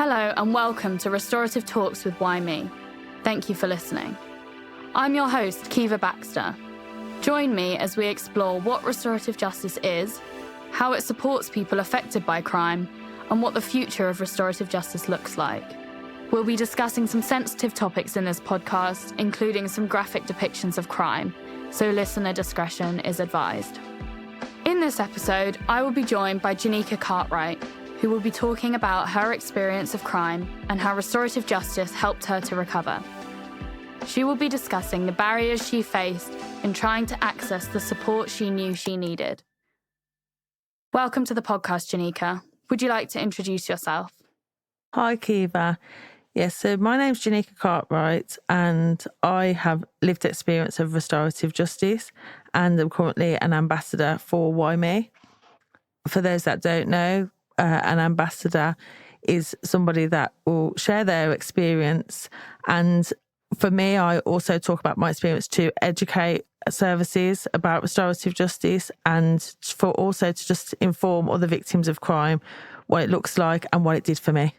Hello and welcome to Restorative Talks with Why Me. Thank you for listening. I'm your host, Keeva Baxter. Join me as we explore what restorative justice is, how it supports people affected by crime, and what the future of restorative justice looks like. We'll be discussing some sensitive topics in this podcast, including some graphic depictions of crime, so listener discretion is advised. In this episode, I will be joined by Janika, who will be talking about her experience of crime and how restorative justice helped her to recover. She will be discussing the barriers she faced in trying to access the support she knew she needed. Welcome to the podcast, Janika. Would you like to introduce yourself? Hi, Keeva. Yes, so my name's Janika, and I have lived experience of restorative justice, and I'm currently an ambassador for Why Me. For those that don't know, an ambassador is somebody that will share their experience. And for me, I also talk about my experience to educate services about restorative justice and for also to just inform other victims of crime what it looks like and what it did for me.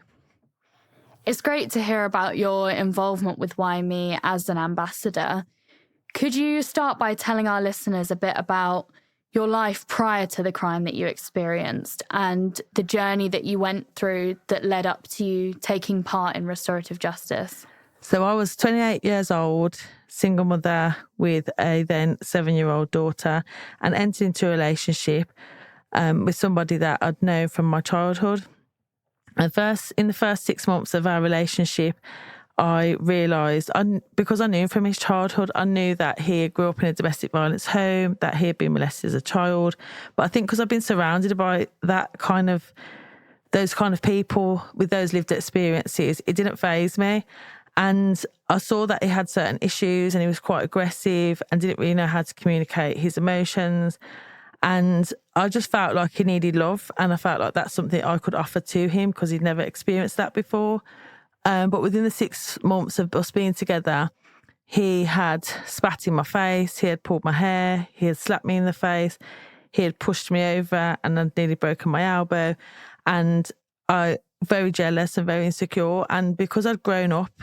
It's great to hear about your involvement with Why Me as an ambassador. Could you start by telling our listeners a bit about your life prior to the crime that you experienced and the journey that you went through that led up to you taking part in restorative justice? So I was 28 years old, single mother with a then 7-year-old daughter, and entered into a relationship with somebody that I'd known from my childhood. In the first 6 months of our relationship, I realised, because I knew him from his childhood, I knew that he grew up in a domestic violence home, that he had been molested as a child. But I think because I've been surrounded by those kind of people with those lived experiences, it didn't faze me. And I saw that he had certain issues and he was quite aggressive and didn't really know how to communicate his emotions. And I just felt like he needed love, and I felt like that's something I could offer to him because he'd never experienced that before. But within the 6 months of us being together, he had spat in my face, he had pulled my hair, he had slapped me in the face, he had pushed me over and I'd nearly broken my elbow. And I very jealous and very insecure. And because I'd grown up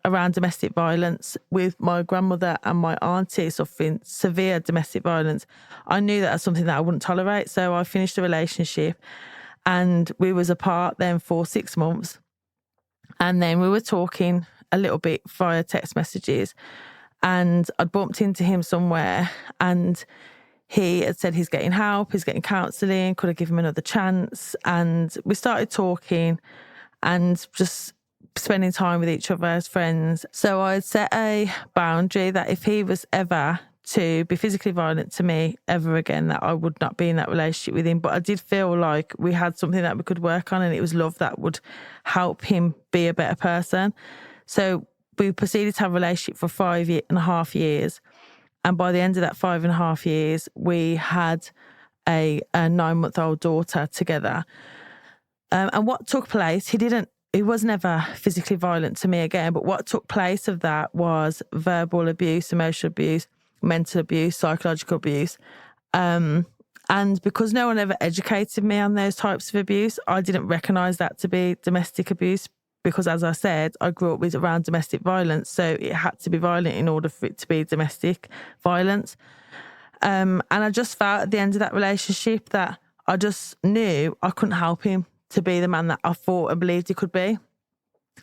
around domestic violence with my grandmother and my auntie suffering severe domestic violence, I knew that was something that I wouldn't tolerate. So I finished the relationship and we was apart then for 6 months. And then we were talking a little bit via text messages, and I'd bumped into him somewhere and he had said he's getting help, he's getting counselling, could I give him another chance? And we started talking and just spending time with each other as friends. So I'd set a boundary that if he was ever to be physically violent to me ever again, that I would not be in that relationship with him. But I did feel like we had something that we could work on, and it was love that would help him be a better person. So we proceeded to have a relationship for 5.5 years. And by the end of that 5.5 years, we had a 9-month-old daughter together. And what took place, he was never physically violent to me again, but what took place of that was verbal abuse, emotional abuse, mental abuse, psychological abuse. And because no one ever educated me on those types of abuse, I didn't recognise that to be domestic abuse because, as I said, I grew up around domestic violence, so it had to be violent in order for it to be domestic violence. And I just felt at the end of that relationship that I just knew I couldn't help him to be the man that I thought and believed he could be,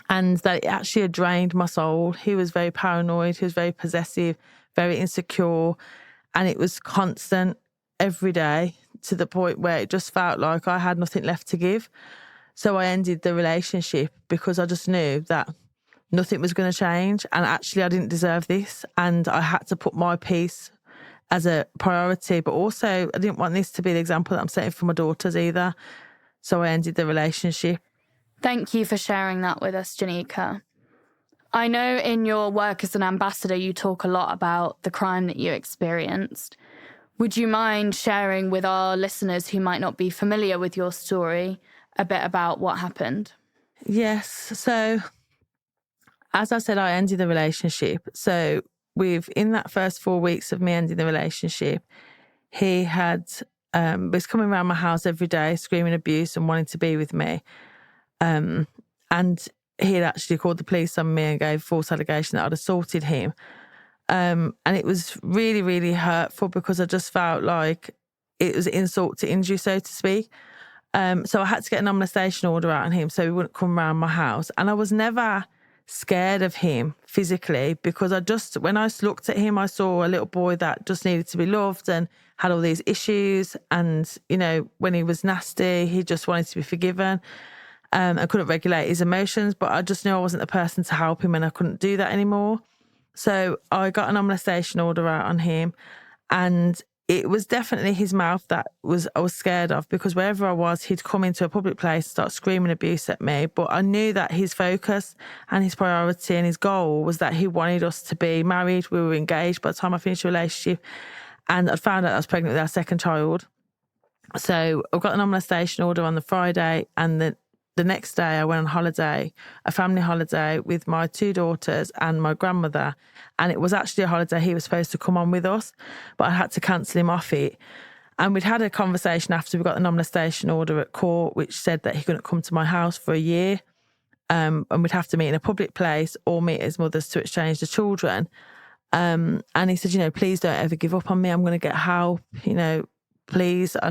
and that it actually had drained my soul. He was very paranoid, he was very possessive, very insecure, and it was constant every day to the point where it just felt like I had nothing left to give. So I ended the relationship because I just knew that nothing was going to change, and actually I didn't deserve this, and I had to put my peace as a priority, but also I didn't want this to be the example that I'm setting for my daughters either. So I ended the relationship. Thank you for sharing that with us, Janika. I know in your work as an ambassador, you talk a lot about the crime that you experienced. Would you mind sharing with our listeners who might not be familiar with your story a bit about what happened? Yes. So, as I said, I ended the relationship. So, in that first 4 weeks of me ending the relationship, he was coming around my house every day, screaming abuse and wanting to be with me. And he had actually called the police on me and gave false allegation that I'd assaulted him. And it was really, really hurtful because I just felt like it was insult to injury, so to speak. So I had to get a non-molestation order out on him so he wouldn't come around my house. And I was never scared of him physically because when I looked at him, I saw a little boy that just needed to be loved and had all these issues. And, you know, when he was nasty, he just wanted to be forgiven. I couldn't regulate his emotions, but I just knew I wasn't the person to help him and I couldn't do that anymore. So I got a non-molestation order out on him, and it was definitely his mouth that I was scared of, because wherever I was, he'd come into a public place and start screaming abuse at me. But I knew that his focus and his priority and his goal was that he wanted us to be married. We were engaged by the time I finished the relationship, and I found out I was pregnant with our second child. So I got a non-molestation order on the Friday, and the next day I went on holiday, a family holiday with my 2 daughters and my grandmother. And it was actually a holiday he was supposed to come on with us, but I had to cancel him off it. And we'd had a conversation after we got the non-molestation order at court, which said that he couldn't come to my house for a year. And we'd have to meet in a public place or meet his mother's to exchange the children. And he said, you know, please don't ever give up on me. I'm going to get help. You know, please, I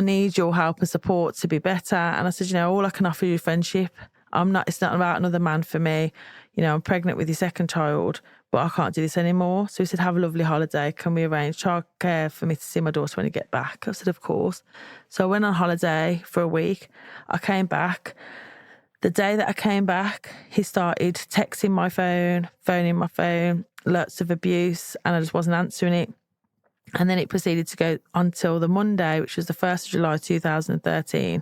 need your help and support to be better. And I said, you know, all I can offer you is friendship. It's not about another man for me. You know, I'm pregnant with your second child, but I can't do this anymore. So he said, have a lovely holiday. Can we arrange childcare for me to see my daughter when you get back? I said, of course. So I went on holiday for a week. I came back. The day that I came back, he started texting my phone, phoning my phone, lots of abuse, and I just wasn't answering it. And then it proceeded to go until the Monday, which was the 1st of July, 2013.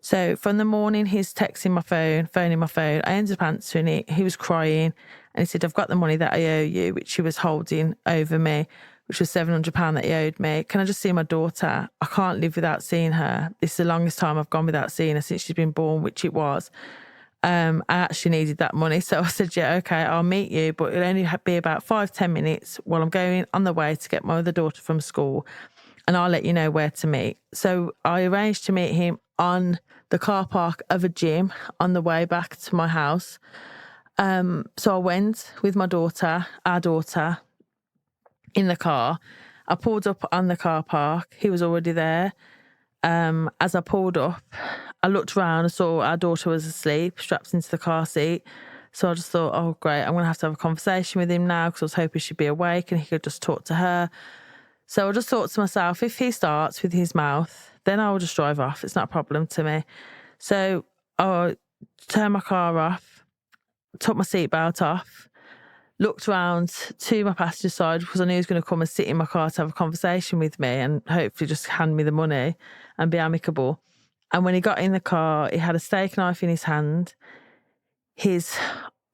So from the morning, he's texting my phone, phoning my phone. I ended up answering it. He was crying. And he said, I've got the money that I owe you, which he was holding over me, which was £700 that he owed me. Can I just see my daughter? I can't live without seeing her. This is the longest time I've gone without seeing her since she's been born, which it was. I actually needed that money. So I said, yeah, okay, I'll meet you, but it'll only be about 5-10 minutes while I'm going on the way to get my other daughter from school, and I'll let you know where to meet. So I arranged to meet him on the car park of a gym on the way back to my house. So I went with our daughter, in the car. I pulled up on the car park. He was already there. As I pulled up, I looked around and saw our daughter was asleep, strapped into the car seat. So I just thought, oh, great, I'm going to have a conversation with him now, because I was hoping she'd be awake and he could just talk to her. So I just thought to myself, if he starts with his mouth, then I'll just drive off. It's not a problem to me. So I turned my car off, took my seatbelt off, looked around to my passenger side because I knew he was going to come and sit in my car to have a conversation with me and hopefully just hand me the money and be amicable. And when he got in the car, he had a steak knife in his hand. His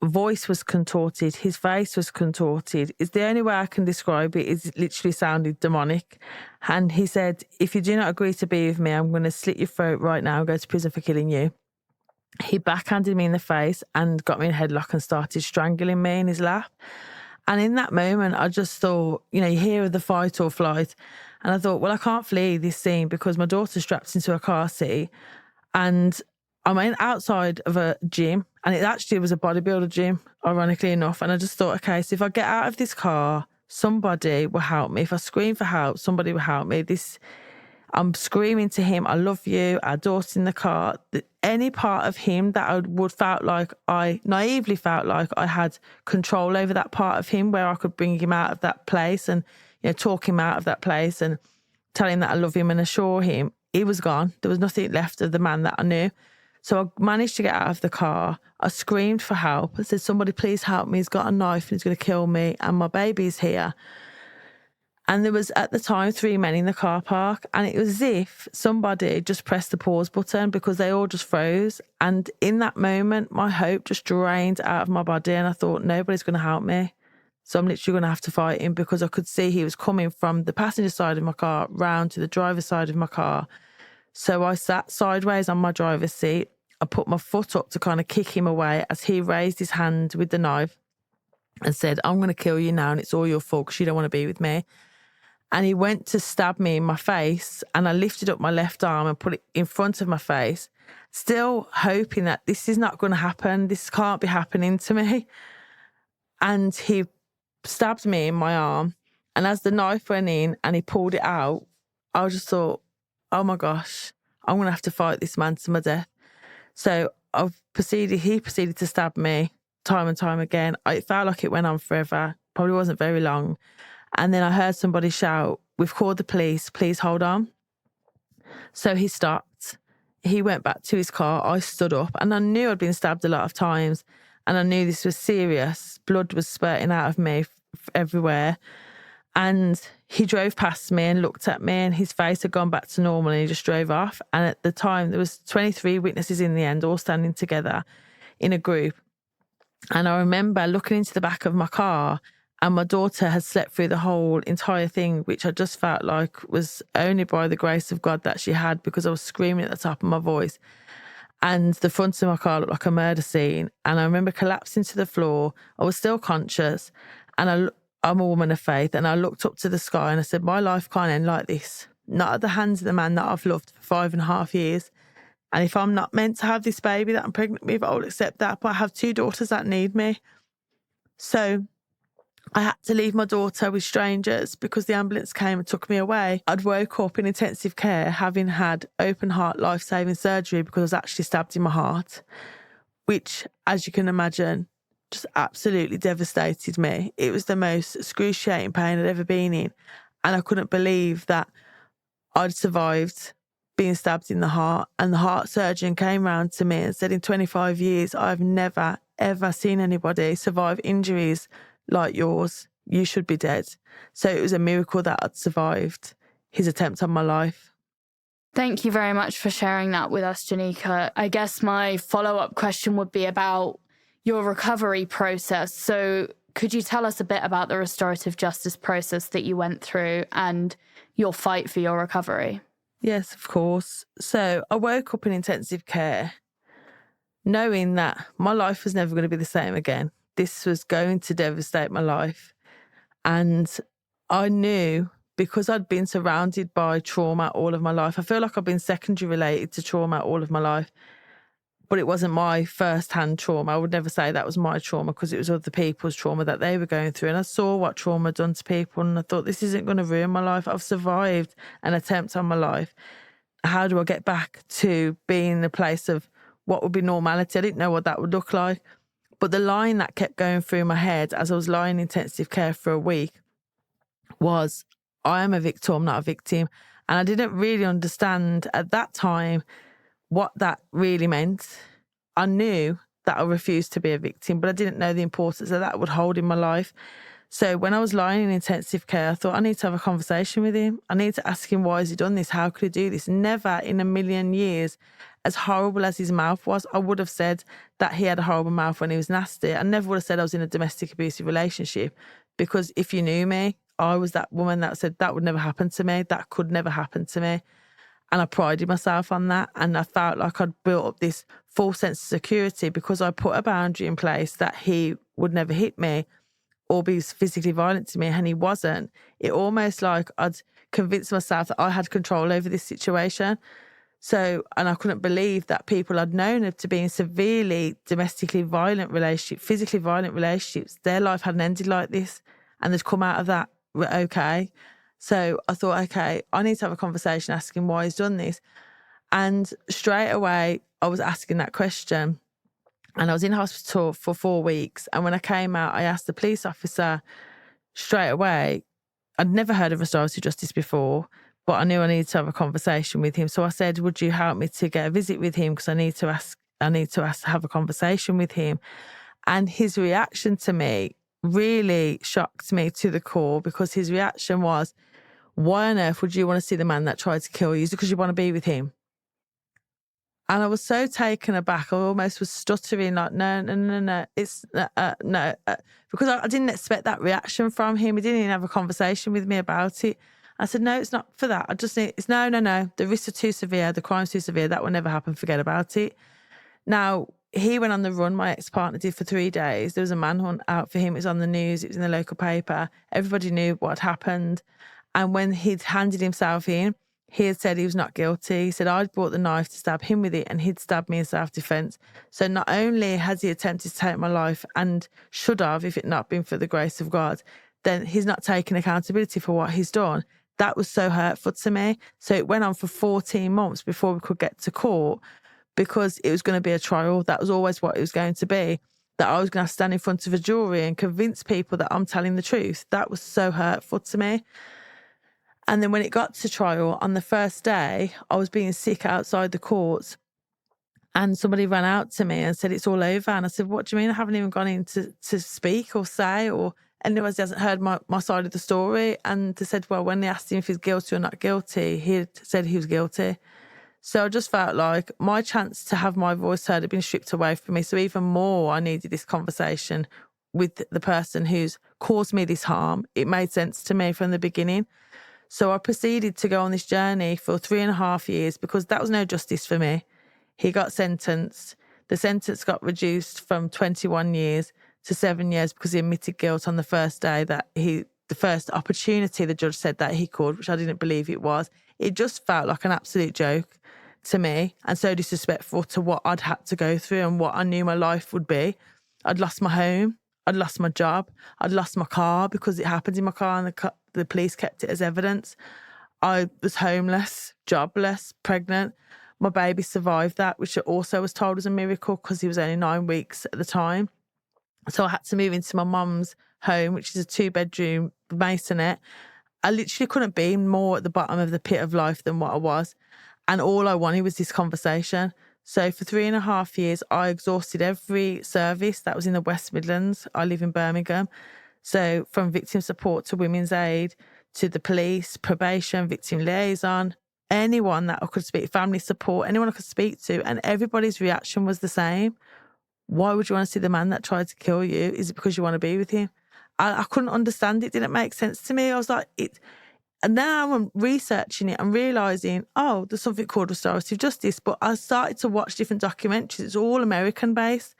voice was contorted. His face was contorted. It's the only way I can describe it. It literally sounded demonic. And he said, if you do not agree to be with me, I'm going to slit your throat right now and go to prison for killing you. He backhanded me in the face and got me in a headlock and started strangling me in his lap. And in that moment, I just thought, you know, you hear of the fight or flight. And I thought, well, I can't flee this scene because my daughter's strapped into a car seat and I'm outside of a gym, and it actually was a bodybuilder gym, ironically enough. And I just thought, okay, so if I get out of this car, somebody will help me. If I scream for help, somebody will help me. I'm screaming to him, I love you, our daughter's in the car. Any part of him that I naively felt like I had control over that part of him where I could bring him out of that place and, you know, talk him out of that place and tell him that I love him and assure him, he was gone. There was nothing left of the man that I knew. So I managed to get out of the car. I screamed for help. I said, somebody please help me. He's got a knife and he's going to kill me and my baby's here. And there was, at the time, 3 men in the car park, and it was as if somebody just pressed the pause button because they all just froze. And in that moment, my hope just drained out of my body, and I thought, nobody's going to help me. So I'm literally going to have to fight him, because I could see he was coming from the passenger side of my car round to the driver's side of my car. So I sat sideways on my driver's seat. I put my foot up to kind of kick him away as he raised his hand with the knife and said, I'm going to kill you now, and it's all your fault because you don't want to be with me. And he went to stab me in my face, and I lifted up my left arm and put it in front of my face. still hoping that this is not going to happen. This can't be happening to me. And he stabbed me in my arm. And as the knife went in and he pulled it out, I just thought, oh my gosh, I'm going to have to fight this man to my death. So he proceeded to stab me time and time again. It felt like it went on forever. Probably wasn't very long. And then I heard somebody shout, "We've called the police, please hold on." So he stopped. He went back to his car. I stood up and I knew I'd been stabbed a lot of times and I knew this was serious. Blood was spurting out of me everywhere. And he drove past me and looked at me and his face had gone back to normal and he just drove off. And at the time, there was 23 witnesses in the end, all standing together in a group. And I remember looking into the back of my car and my daughter had slept through the whole entire thing, which I just felt like was only by the grace of God that she had, because I was screaming at the top of my voice. And the front of my car looked like a murder scene. And I remember collapsing to the floor. I was still conscious. And I'm a woman of faith. And I looked up to the sky and I said, my life can't end like this. Not at the hands of the man that I've loved for 5.5 years. And if I'm not meant to have this baby that I'm pregnant with, I will accept that. But I have 2 daughters that need me. So I had to leave my daughter with strangers because the ambulance came and took me away. I'd woke up in intensive care having had open heart life-saving surgery because I was actually stabbed in my heart, which, as you can imagine, just absolutely devastated me. It was the most excruciating pain I'd ever been in. And I couldn't believe that I'd survived being stabbed in the heart. And the heart surgeon came round to me and said, in 25 years, I've never, ever seen anybody survive injuries like yours. You should be dead. So it was a miracle that I'd survived his attempt on my life. Thank you very much for sharing that with us, Janika. I guess my follow-up question would be about your recovery process. So could you tell us a bit about the restorative justice process that you went through and your fight for your recovery? Yes, of course. So I woke up in intensive care knowing that my life was never going to be the same again. This was going to devastate my life. And I knew, because I'd been surrounded by trauma all of my life, I feel like I've been secondary related to trauma all of my life, but it wasn't my first-hand trauma. I would never say that was my trauma because it was other people's trauma that they were going through. And I saw what trauma had done to people and I thought, this isn't going to ruin my life. I've survived an attempt on my life. How do I get back to being in a place of what would be normality? I didn't know what that would look like. But the line that kept going through my head as I was lying in intensive care for a week was, I am a victim, not a victim. And I didn't really understand at that time what that really meant. I knew that I refused to be a victim, but I didn't know the importance that would hold in my life. So when I was lying in intensive care, I thought, I need to have a conversation with him. I need to ask him, why has he done this? How could he do this? Never in a million years, as horrible as his mouth was, I would have said that he had a horrible mouth when he was nasty. I never would have said I was in a domestic abusive relationship, because if you knew me, I was that woman that said that would never happen to me. That could never happen to me. And I prided myself on that. And I felt like I'd built up this false sense of security because I put a boundary in place that he would never hit me or be physically violent to me, and he wasn't. It almost like I'd convinced myself that I had control over this situation. So, and I couldn't believe that people I'd known to be in severely domestically violent relationships, physically violent relationships, their life hadn't ended like this, and they'd come out of that okay. So I thought, okay, I need to have a conversation asking why he's done this. And straight away, I was asking that question. And I was in hospital for 4 weeks. And when I came out, I asked the police officer straight away. I'd never heard of restorative justice before, but I knew I needed to have a conversation with him. So I said, would you help me to get a visit with him? Because I need to have a conversation with him. And his reaction to me really shocked me to the core, because his reaction was, why on earth would you want to see the man that tried to kill you? Is it because you want to be with him? And I was so taken aback. I almost was stuttering, like, no. It's no, because I didn't expect that reaction from him. He didn't even have a conversation with me about it. I said, no, it's not for that. I just need, it's no. The risks are too severe. The crime's too severe. That will never happen. Forget about it. Now, he went on the run. My ex-partner did for 3 days. There was a manhunt out for him. It was on the news. It was in the local paper. Everybody knew what had happened. And when he'd handed himself in, he had said he was not guilty. He said I'd brought the knife to stab him with it and he'd stabbed me in self-defence. So not only has he attempted to take my life, and should have if it not been for the grace of God, then he's not taking accountability for what he's done. That was so hurtful to me. So it went on for 14 months before we could get to court, because it was going to be a trial. That was always what it was going to be, that I was going to stand in front of a jury and convince people that I'm telling the truth. That was so hurtful to me. And then when it got to trial, on the first day, I was being sick outside the courts, and somebody ran out to me and said, it's all over. And I said, what do you mean? I haven't even gone in to speak or say, or anyone hasn't heard my side of the story. And they said, well, when they asked him if he's guilty or not guilty, he had said he was guilty. So I just felt like my chance to have my voice heard had been stripped away from me. So even more, I needed this conversation with the person who's caused me this harm. It made sense to me from the beginning. So I proceeded to go on this journey for 3.5 years, because that was no justice for me. He got sentenced. The sentence got reduced from 21 years to 7 years because he admitted guilt on the first day, that the first opportunity the judge said that he could, which I didn't believe it was. It just felt like an absolute joke to me, and so disrespectful to what I'd had to go through and what I knew my life would be. I'd lost my home. I'd lost my job. I'd lost my car because it happened in my car, and the police kept it as evidence. I was homeless, jobless, pregnant. My baby survived that, which also was told was a miracle because he was only 9 weeks at the time. So I had to move into my mum's home, which is a 2-bedroom masonette. I literally couldn't be more at the bottom of the pit of life than what I was. And all I wanted was this conversation. So for 3.5 years, I exhausted every service that was in the West Midlands. I live in Birmingham. So from victim support to women's aid to the police, probation, victim liaison, anyone that I could speak, family support, anyone I could speak to, and everybody's reaction was the same. Why would you want to see the man that tried to kill you? Is it because you want to be with him? I couldn't understand it. It didn't make sense to me. I was like, and now I'm researching it and realising, oh, there's something called restorative justice. But I started to watch different documentaries. It's all American based.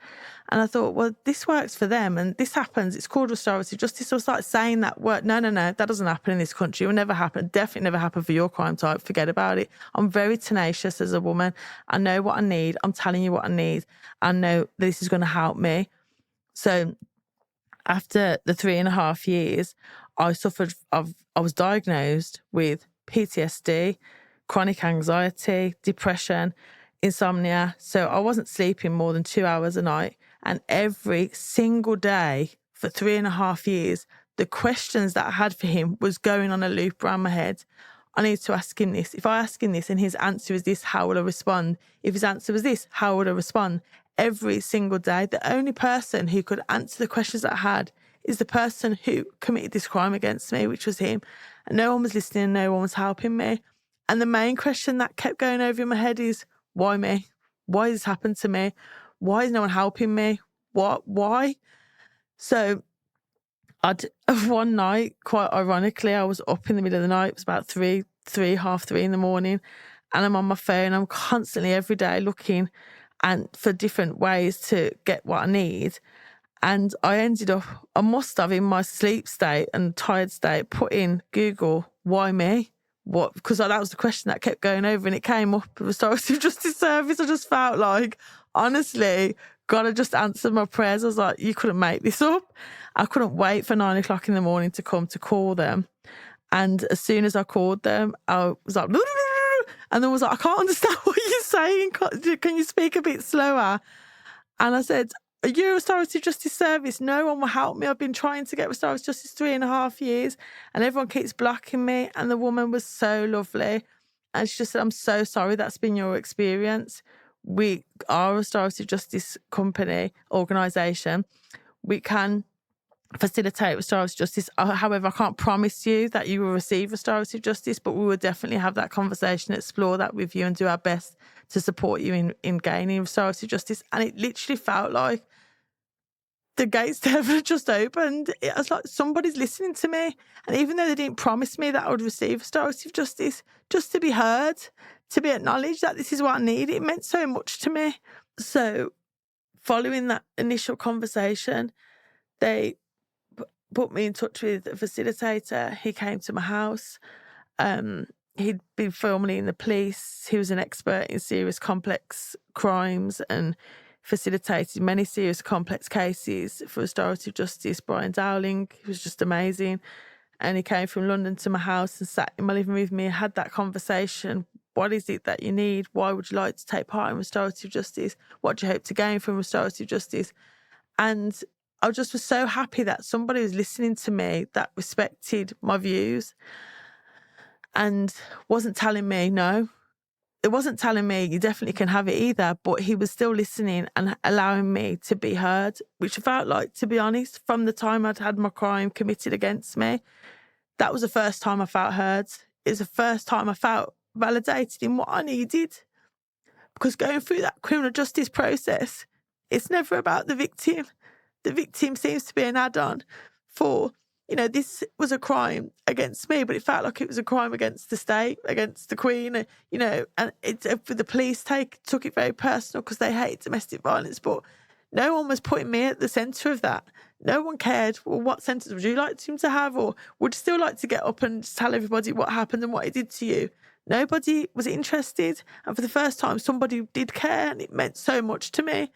And I thought, well, this works for them and this happens. It's called restorative justice. So I started saying that word. No, that doesn't happen in this country. It will never happen. Definitely never happen for your crime type. Forget about it. I'm very tenacious as a woman. I know what I need. I'm telling you what I need. I know this is going to help me. So after the 3.5 years, I was diagnosed with PTSD, chronic anxiety, depression, insomnia. So I wasn't sleeping more than 2 hours a night. And every single day for 3.5 years, the questions that I had for him was going on a loop around my head. I need to ask him this. If I ask him this and his answer is this, how will I respond? If his answer was this, how would I respond? Every single day, the only person who could answer the questions that I had is the person who committed this crime against me, which was him. And no one was listening, no one was helping me. And the main question that kept going over in my head is, why me? Why has this happened to me? Why is no one helping me? What? Why? So one night, quite ironically, I was up in the middle of the night. It was about 3:30 in the morning. And I'm on my phone. I'm constantly every day looking and for different ways to get what I need. And I ended up, I must have in my sleep state and tired state, put in Google, why me? What? Because that was the question that kept going over, and it came up, Restorative Justice Service. I just felt like, honestly, God had just answered my prayers. I was like, you couldn't make this up. I couldn't wait for 9 o'clock in the morning to come to call them. And as soon as I called them, I was like, and then was like, I can't understand what you're saying. Can you speak a bit slower? And I said, are you a Restorative Justice Service? No one will help me. I've been trying to get Restorative Justice 3.5 years and everyone keeps blocking me. And the woman was so lovely. And she just said, I'm so sorry that's been your experience. We are a Restorative Justice company, organisation. We can facilitate restorative justice. However, I can't promise you that you will receive restorative justice, but we will definitely have that conversation, explore that with you and do our best to support you in gaining restorative justice. And it literally felt like the gates to heaven had just opened. It was like somebody's listening to me. And even though they didn't promise me that I would receive restorative justice, just to be heard, to be acknowledged that this is what I need, it meant so much to me. So following that initial conversation, they put me in touch with a facilitator. He came to my house. he'd been formerly in the police. He was an expert in serious complex crimes and facilitated many serious complex cases for Restorative Justice. Brian Dowling, he was just amazing. And he came from London to my house and sat in my living room with me and had that conversation. What is it that you need? Why would you like to take part in Restorative Justice? What do you hope to gain from Restorative Justice? And I just was so happy that somebody was listening to me that respected my views and wasn't telling me no. It wasn't telling me you definitely can have it either, but he was still listening and allowing me to be heard, which felt like, to be honest, from the time I'd had my crime committed against me, that was the first time I felt heard. It was the first time I felt validated in what I needed. Because going through that criminal justice process, it's never about the victim. The victim seems to be an add-on for, this was a crime against me, but it felt like it was a crime against the state, against the Queen, and the police took it very personal because they hate domestic violence, but no one was putting me at the centre of that. No one cared, well, what sentence would you like him to have, or would you still like to get up and just tell everybody what happened and what he did to you? Nobody was interested, and for the first time, somebody did care, and it meant so much to me.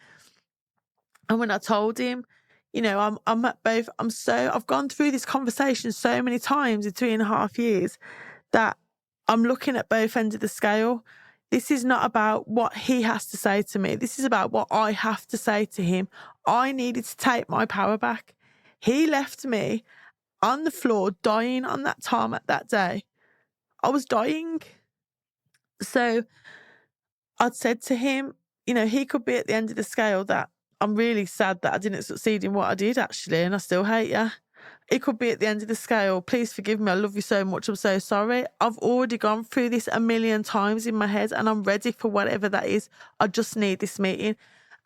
And when I told him, I'm at both. I've gone through this conversation so many times in 3.5 years that I'm looking at both ends of the scale. This is not about what he has to say to me. This is about what I have to say to him. I needed to take my power back. He left me on the floor dying on that tarmac that day. I was dying. So I'd said to him, he could be at the end of the scale that I'm really sad that I didn't succeed in what I did, actually, and I still hate you. It could be at the end of the scale, please forgive me, I love you so much, I'm so sorry. I've already gone through this 1,000,000 times in my head and I'm ready for whatever that is. I just need this meeting.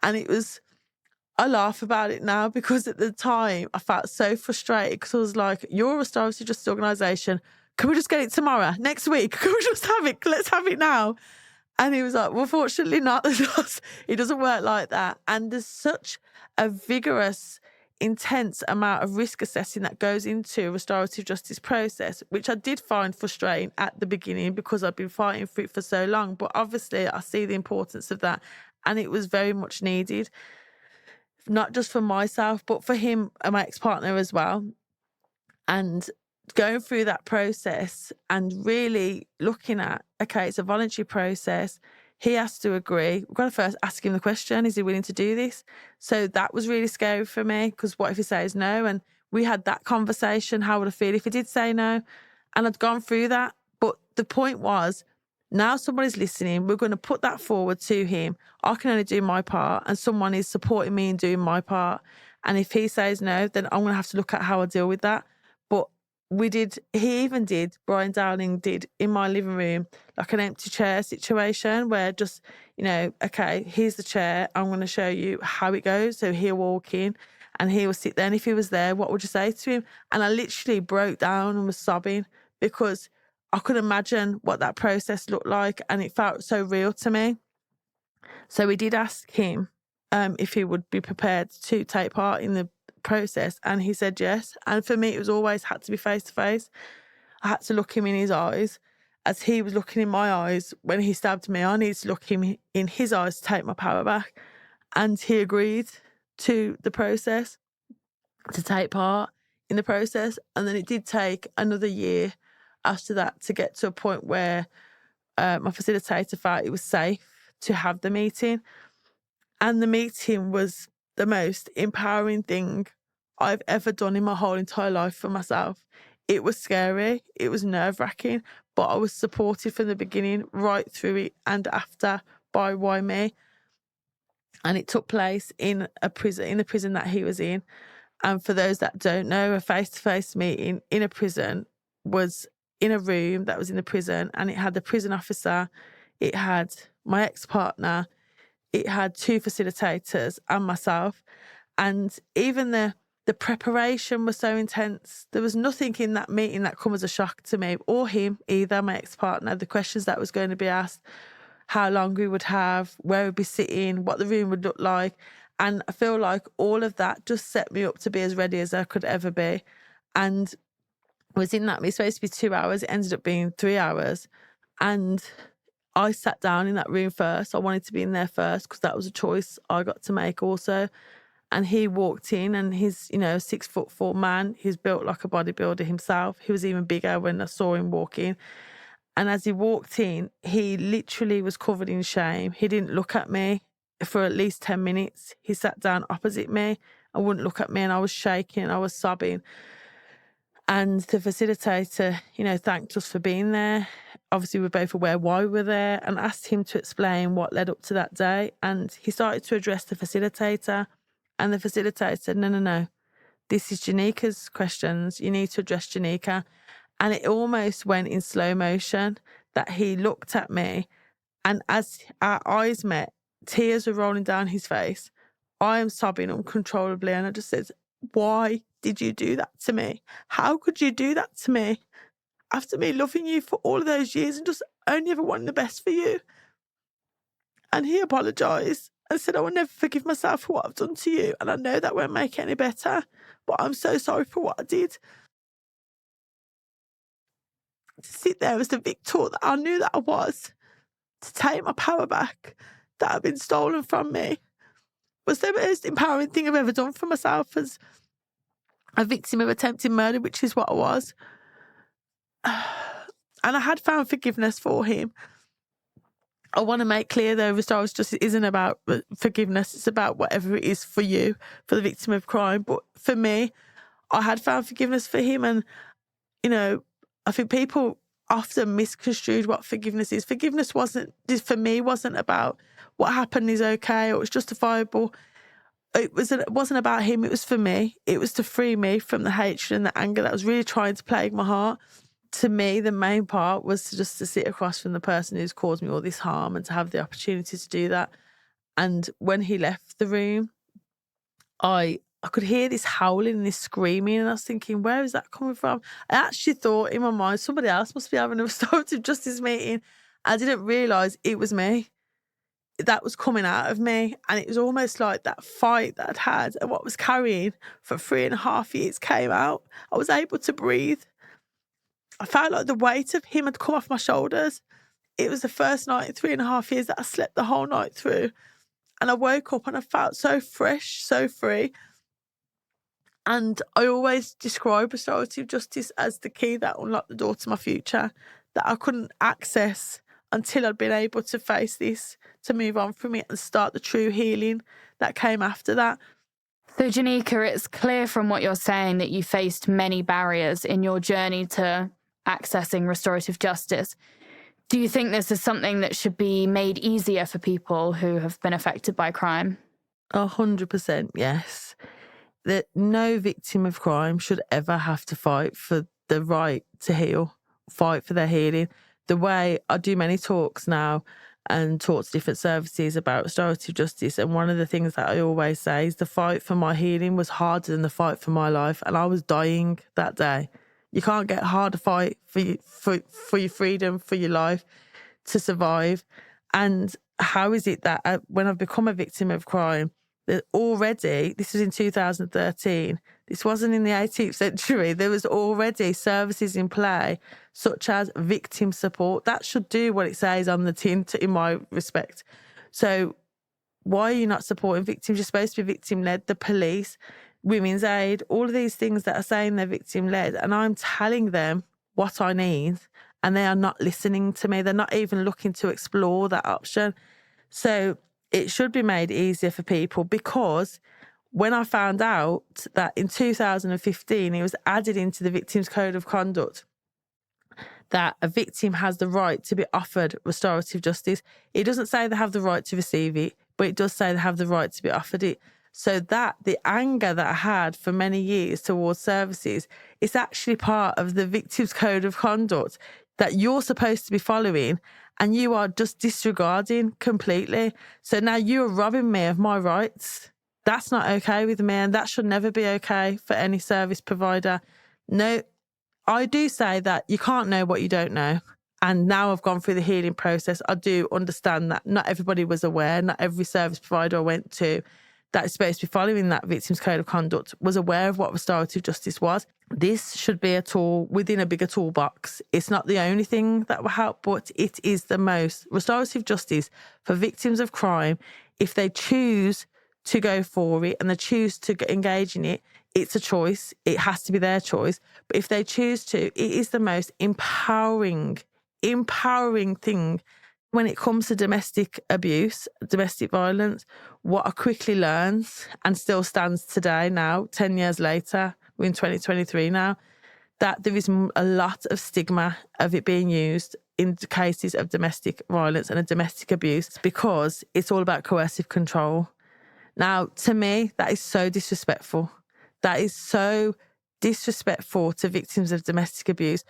And I laugh about it now because at the time I felt so frustrated because I was like, you're a Restorative Justice organisation. Can we just get it tomorrow, next week? Can we just have it? Let's have it now. And he was like, well, fortunately not. It doesn't work like that. And there's such a vigorous, intense amount of risk assessing that goes into a restorative justice process, which I did find frustrating at the beginning because I've been fighting for it for so long. But obviously I see the importance of that. And it was very much needed, not just for myself, but for him and my ex-partner as well. And going through that process and really looking at, okay, it's a voluntary process. He has to agree. We've got to first ask him the question, is he willing to do this? So that was really scary for me because what if he says no? And we had that conversation. How would I feel if he did say no? And I'd gone through that. But the point was, now somebody's listening. We're going to put that forward to him. I can only do my part and someone is supporting me in doing my part. And if he says no, then I'm going to have to look at how I deal with that. But Brian Dowling did in my living room, like an empty chair situation where just, okay, here's the chair. I'm going to show you how it goes. So he'll walk in and he will sit there. And if he was there, what would you say to him? And I literally broke down and was sobbing because I could imagine what that process looked like and it felt so real to me. So we did ask him if he would be prepared to take part in the process, and he said yes. And for me, it was always had to be face to face. I had to look him in his eyes as he was looking in my eyes when he stabbed me. I needed to look him in his eyes to take my power back, and he agreed to the process, to take part in the process. And then it did take another year after that to get to a point where my facilitator felt it was safe to have the meeting. And the meeting was the most empowering thing I've ever done in my whole entire life for myself. It was scary, it was nerve-wracking, but I was supported from the beginning, right through it and after, by Why Me. And it took place in the prison that he was in. And for those that don't know, a face-to-face meeting in a prison was in a room that was in the prison, and it had the prison officer, it had my ex-partner, it had 2 facilitators and myself. And even the preparation was so intense. There was nothing in that meeting that come as a shock to me or him either, my ex-partner. The questions that was going to be asked, how long we would have, where we'd be sitting, what the room would look like. And I feel like all of that just set me up to be as ready as I could ever be. And was in that, it was supposed to be 2 hours. It ended up being 3 hours. And I sat down in that room first. I wanted to be in there first because that was a choice I got to make also. And he walked in, and he's, 6'4" man. He's built like a bodybuilder himself. He was even bigger when I saw him walk in. And as he walked in, he literally was covered in shame. He didn't look at me for at least 10 minutes. He sat down opposite me and wouldn't look at me, and I was shaking, I was sobbing. And the facilitator, thanked us for being there. Obviously, we were both aware why we were there, and asked him to explain what led up to that day. And he started to address the facilitator, and the facilitator said, no, this is Janika's questions. You need to address Janika. And it almost went in slow motion that he looked at me, and as our eyes met, tears were rolling down his face. I am sobbing uncontrollably, and I just said, why did you do that to me? How could you do that to me? After me loving you for all of those years and just only ever wanting the best for you. And he apologised and said, I will never forgive myself for what I've done to you, and I know that won't make it any better, but I'm so sorry for what I did. To sit there as the victor that I knew that I was, to take my power back that had been stolen from me, was the most empowering thing I've ever done for myself as a victim of attempted murder, which is what I was. And I had found forgiveness for him. I want to make clear, though, restorative justice isn't about forgiveness. It's about whatever it is for you, for the victim of crime. But for me, I had found forgiveness for him. And, I think people often misconstrued what forgiveness is. Forgiveness for me, wasn't about what happened is okay or it's justifiable. It wasn't about him. It was for me. It was to free me from the hatred and the anger that was really trying to plague my heart. To me, the main part was to sit across from the person who's caused me all this harm and to have the opportunity to do that. And when he left the room, I could hear this howling and this screaming, and I was thinking, where is that coming from? I actually thought in my mind, somebody else must be having a restorative justice meeting. I didn't realise it was me. That was coming out of me. And it was almost like that fight that I'd had and what was carrying for 3.5 years came out. I was able to breathe. I felt like the weight of him had come off my shoulders. It was the first night in 3.5 years that I slept the whole night through. And I woke up and I felt so fresh, so free. And I always describe restorative justice as the key that unlocked the door to my future, that I couldn't access until I'd been able to face this, to move on from it and start the true healing that came after that. So, Janika, it's clear from what you're saying that you faced many barriers in your journey to accessing restorative justice. Do you think this is something that should be made easier for people who have been affected by crime? 100% yes. That no victim of crime should ever have to fight for the right to heal, fight for their healing. The way I do many talks now and talk to different services about restorative justice, and one of the things that I always say is the fight for my healing was harder than the fight for my life, and I was dying that day. You can't get a harder fight for your freedom, for your life, to survive. And how is it that when I've become a victim of crime, that already, this was in 2013, this wasn't in the 18th century, there was already services in play, such as victim support. That should do what it says on the tin, in my respect. So why are you not supporting victims? You're supposed to be victim-led. The police, Women's Aid, all of these things that are saying they're victim-led, and I'm telling them what I need, and they are not listening to me. They're not even looking to explore that option. So it should be made easier for people, because when I found out that in 2015 it was added into the Victims Code of Conduct that a victim has the right to be offered restorative justice, it doesn't say they have the right to receive it, but it does say they have the right to be offered it. So that the anger that I had for many years towards services is actually part of the Victims Code of Conduct that you're supposed to be following, and you are just disregarding completely. So now you're robbing me of my rights. That's not okay with me, and that should never be okay for any service provider. No, I do say that you can't know what you don't know. And now I've gone through the healing process, I do understand that not everybody was aware, not every service provider I went to that is supposed to be following that Victims Code of Conduct was aware of what restorative justice was. this should be a tool within a bigger toolbox. It's not the only thing that will help, but it is the most. Restorative justice for victims of crime, if they choose to go for it and they choose to engage in it, it's a choice. It has to be their choice. But if they choose to, it is the most empowering thing. When it comes to domestic abuse, domestic violence, what I quickly learned and still stands today now, 10 years later, we're in 2023 now, that there is a lot of stigma of it being used in cases of domestic violence and a domestic abuse because it's all about coercive control. Now, to me, that is so disrespectful. That is so disrespectful to victims of domestic abuse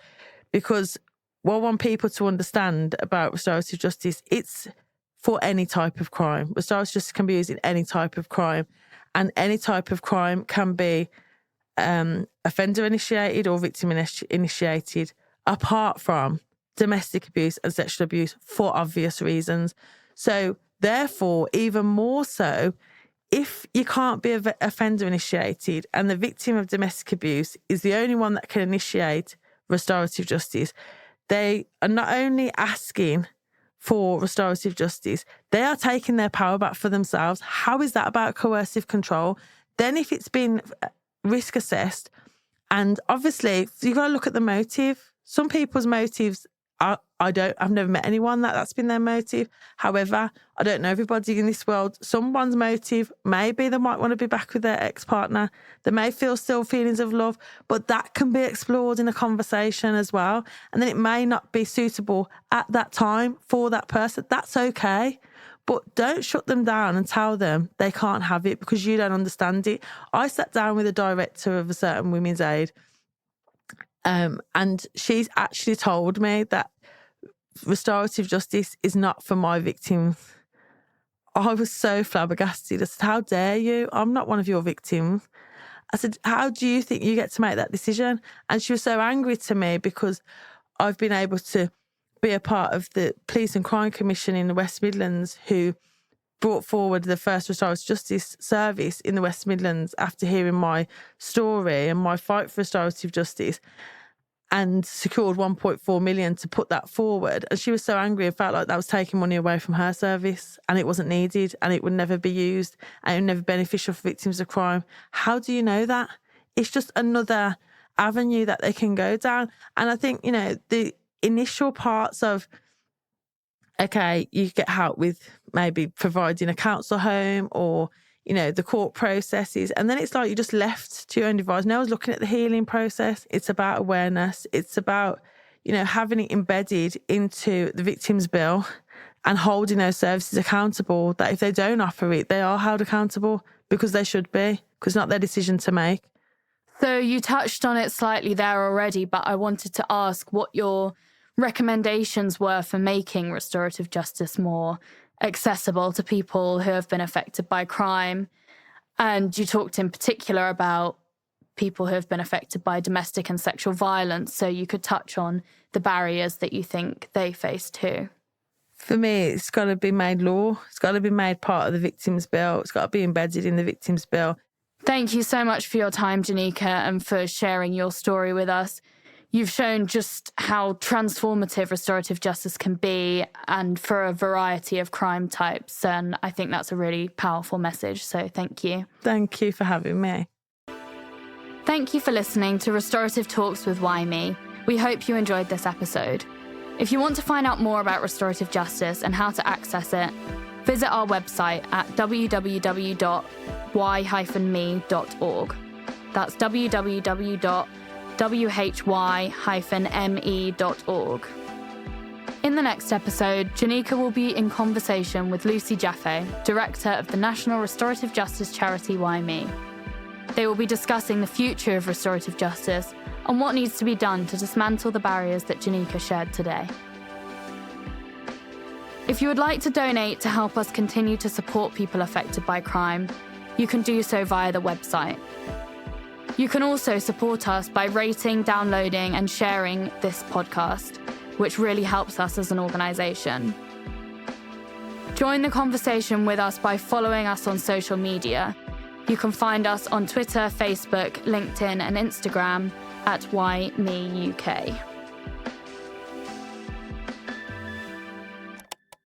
because what I want people to understand about restorative justice, it's for any type of crime. Restorative justice can be used in any type of crime, and any type of crime can be offender-initiated or victim-initiated, apart from domestic abuse and sexual abuse for obvious reasons. So, therefore, even more so, if you can't be offender-initiated and the victim of domestic abuse is the only one that can initiate restorative justice, they are not only asking for restorative justice, they are taking their power back for themselves. How is that about coercive control? Then if it's been risk assessed, and obviously you've got to look at the motive. Some people's motives I've never met anyone that's been their motive. However, I don't know everybody in this world. Someone's motive, maybe they might want to be back with their ex-partner. They may feel still feelings of love, but that can be explored in a conversation as well. And then it may not be suitable at that time for that person. That's okay. But don't shut them down and tell them they can't have it because you don't understand it. I sat down with a director of a certain women's aid, and she's actually told me that restorative justice is not for my victims. I was so flabbergasted. I said, how dare you? I'm not one of your victims. I said, how do you think you get to make that decision? And she was so angry to me because I've been able to be a part of the Police and Crime Commission in the West Midlands who brought forward the first restorative justice service in the West Midlands after hearing my story and my fight for restorative justice, and secured 1.4 million to put that forward. And she was so angry and felt like that was taking money away from her service and it wasn't needed and it would never be used and it would never be beneficial for victims of crime. How do you know that? It's just another avenue that they can go down. And I think, the initial parts of, okay, you get help with maybe providing a council home or, the court processes. And then it's like you're just left to your own device. No one's looking at the healing process. It's about awareness. It's about, having it embedded into the victim's bill and holding those services accountable, that if they don't offer it, they are held accountable because they should be, because it's not their decision to make. So you touched on it slightly there already, but I wanted to ask what your recommendations were for making restorative justice more accessible to people who have been affected by crime. And you talked in particular about people who have been affected by domestic and sexual violence. So you could touch on the barriers that you think they face too. For me, it's got to be made law. It's got to be made part of the victim's bill. It's got to be embedded in the victim's bill. Thank you so much for your time, Janika, and for sharing your story with us. You've shown just how transformative restorative justice can be, and for a variety of crime types. And I think that's a really powerful message. So thank you. Thank you for having me. Thank you for listening to Restorative Talks with Why Me. We hope you enjoyed this episode. If you want to find out more about restorative justice and how to access it, visit our website at www.why-me.org. That's www.why-me.org. In the next episode, Janika will be in conversation with Lucy Jaffe, Director of the National Restorative Justice charity Why Me. They will be discussing the future of restorative justice and what needs to be done to dismantle the barriers that Janika shared today. If you would like to donate to help us continue to support people affected by crime, you can do so via the website. You can also support us by rating, downloading, and sharing this podcast, which really helps us as an organisation. Join the conversation with us by following us on social media. You can find us on Twitter, Facebook, LinkedIn, and Instagram at Why Me UK.